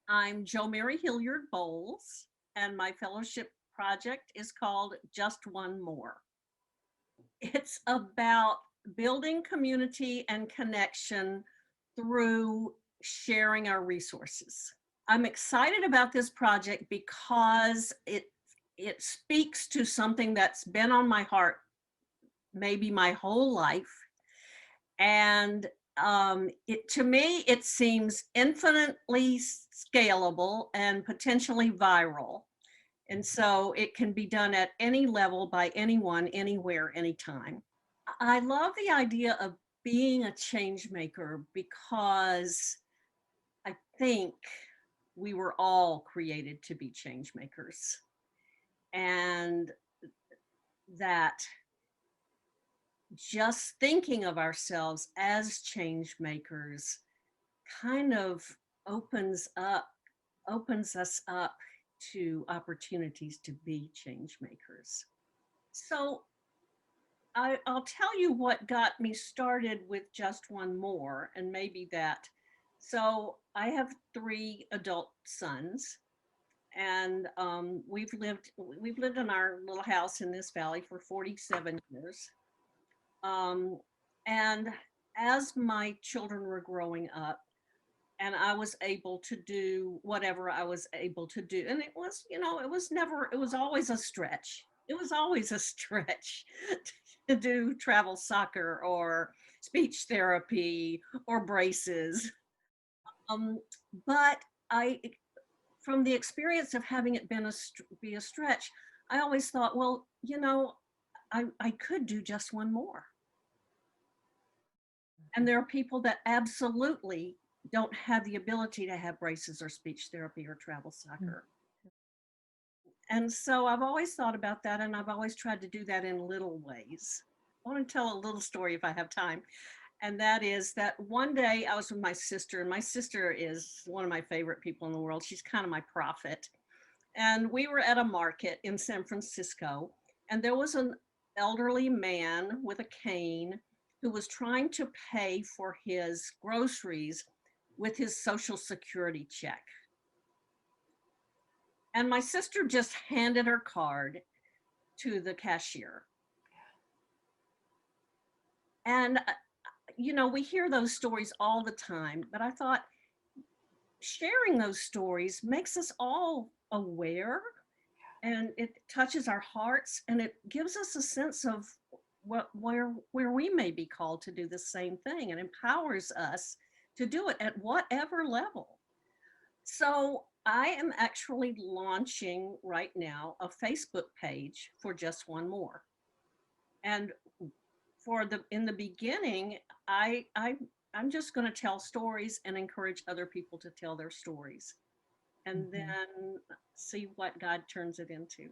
I'm Jomary Hilliard Bolles, and my fellowship project is called Just One More. It's about building community and connection through sharing our resources. I'm excited about this project because it speaks to something that's been on my heart maybe my whole life. And to me, it seems infinitely scalable and potentially viral. And so it can be done at any level by anyone, anywhere, anytime. I love the idea of being a change maker because I think we were all created to be change makers, and that just thinking of ourselves as change makers kind of opens up opens us up to opportunities to be change makers. So I'll tell you what got me started with Just One More, and maybe that. So I have three adult sons, and we've lived in our little house in this valley for 47 years. Um, and as my children were growing up, and I was able to do whatever I was able to do. And it was, it was always a stretch. It was always a stretch to do travel soccer or speech therapy or braces. Um, but I, from the experience of having it been be a stretch, I always thought, well, I could do just one more. And there are people that absolutely don't have the ability to have braces or speech therapy or travel soccer. And so I've always thought about that, and I've always tried to do that in little ways. I want to tell a little story if I have time. And that is that one day I was with my sister, and my sister is one of my favorite people in the world. She's kind of my prophet. And we were at a market in San Francisco, and there was an elderly man with a cane who was trying to pay for his groceries with his Social Security check. And my sister just handed her card to the cashier. And, we hear those stories all the time, but I thought sharing those stories makes us all aware, and it touches our hearts, and it gives us a sense of where we may be called to do the same thing, and empowers us to do it at whatever level. So I am actually launching right now a Facebook page for Just One More. And in the beginning, I'm just going to tell stories and encourage other people to tell their stories, and then see what God turns it into.